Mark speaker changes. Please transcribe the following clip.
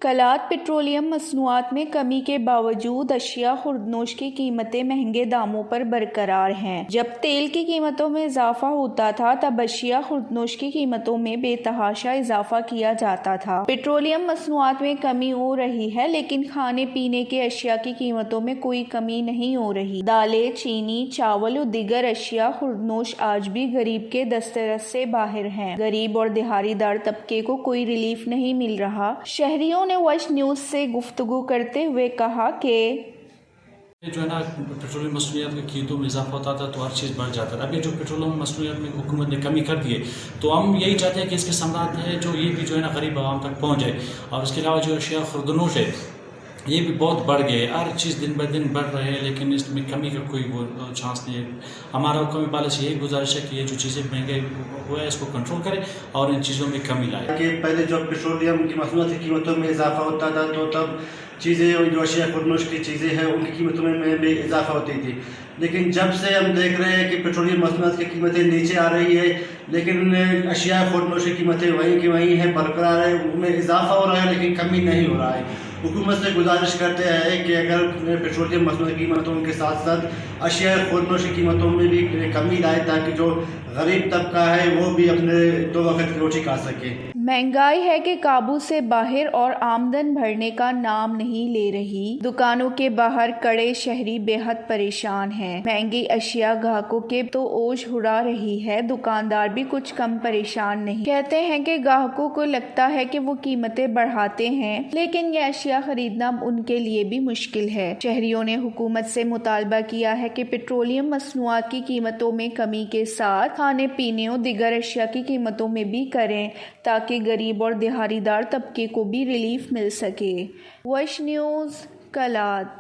Speaker 1: कलात petroleum मसनूआत में कमी के बावजूद अशिया खुर्दनोश की कीमतें महंगे दामों पर बरकरार हैं। जब तेल की कीमतों में इजाफा होता था तब अशिया खुर्दनोश की कीमतों में बेतहाशा इजाफा किया जाता था। पेट्रोलियम मसनूआत में कमी हो रही है, लेकिन खाने पीने के अशिया की कीमतों में कोई कमी नहीं हो रही। दालें, चीनी, चावल और दीगर अशिया खुर्दनोश आज भी गरीब के दस्तरस से बाहर हैं। गरीब और दिहाड़ीदार तबके को कोई रिलीफ नहीं मिल रहा। शहरियों ने वॉइस न्यूज से गुफ्तगू करते हुए कहा कि
Speaker 2: जो है ना, पेट्रोलियम मसनूआत की कीमतों में इजाफा होता था तो हर चीज़ बढ़ जाता था। अभी जो पेट्रोलियम मसनूआत में हुकूमत ने कमी कर दी है, तो हम यही चाहते हैं कि इसके समाधान है जो ये भी जो है ना गरीब आवाम तक पहुँच जाए। और इसके अलावा जो अशिया खुर्दनोश है ये भी बहुत बढ़ गए। हर चीज़ दिन ब दिन बढ़ रहे हैं, लेकिन इसमें कमी का कोई वो चांस नहीं है। हमारा हुकूमत वाले से यही गुजारिश है कि ये जो चीज़ें महंगे हुआ है इसको कंट्रोल करें और इन चीज़ों में कमी लाए।
Speaker 3: कि पहले जो पेट्रोलियम की मसनूआत की कीमतों में इजाफा होता था तो तब चीज़ें जो अशिया खुर्दनोश की चीज़ें हैं उनकी कीमतों में भी इजाफा होती थी। लेकिन जब से हम देख रहे हैं कि पेट्रोलियम मसनूआत की कीमतें नीचे आ रही है, लेकिन अशिया खुर्दनोश की कीमतें वहीं की वहीं हैं, बरकरार है, उनमें इजाफा हो रहा है लेकिन कमी नहीं हो रहा है। हुकूमत से गुजारिश करते हैं कि अगर पेट्रोलियम मसनूआत की कीमतों के साथ साथ अशिया खुर्दनोश की कीमतों में भी कमी लाए, ताकि जो गरीब तबका है वो भी अपने दो वक्त की रोटी खा सके।
Speaker 1: महंगाई है कि काबू से बाहर और आमदन भरने का नाम नहीं ले रही। दुकानों के बाहर कड़े शहरी बेहद परेशान हैं। महंगी अशिया ग्राहकों के तो ओज उड़ा रही है, दुकानदार भी कुछ कम परेशान नहीं। कहते हैं कि ग्राहकों को लगता है कि वो कीमतें बढ़ाते हैं, लेकिन ये अशिया खरीदना उनके लिए भी मुश्किल है। शहरियों ने हुकूमत से मुतालबा किया है कि पेट्रोलियम मसनूआत की कीमतों में कमी के साथ खाने पीने और दीगर अशिया की कीमतों में भी करें, ताकि गरीब और दिहाड़ीदार तबके को भी रिलीफ मिल सके। वॉइस न्यूज़, कलात।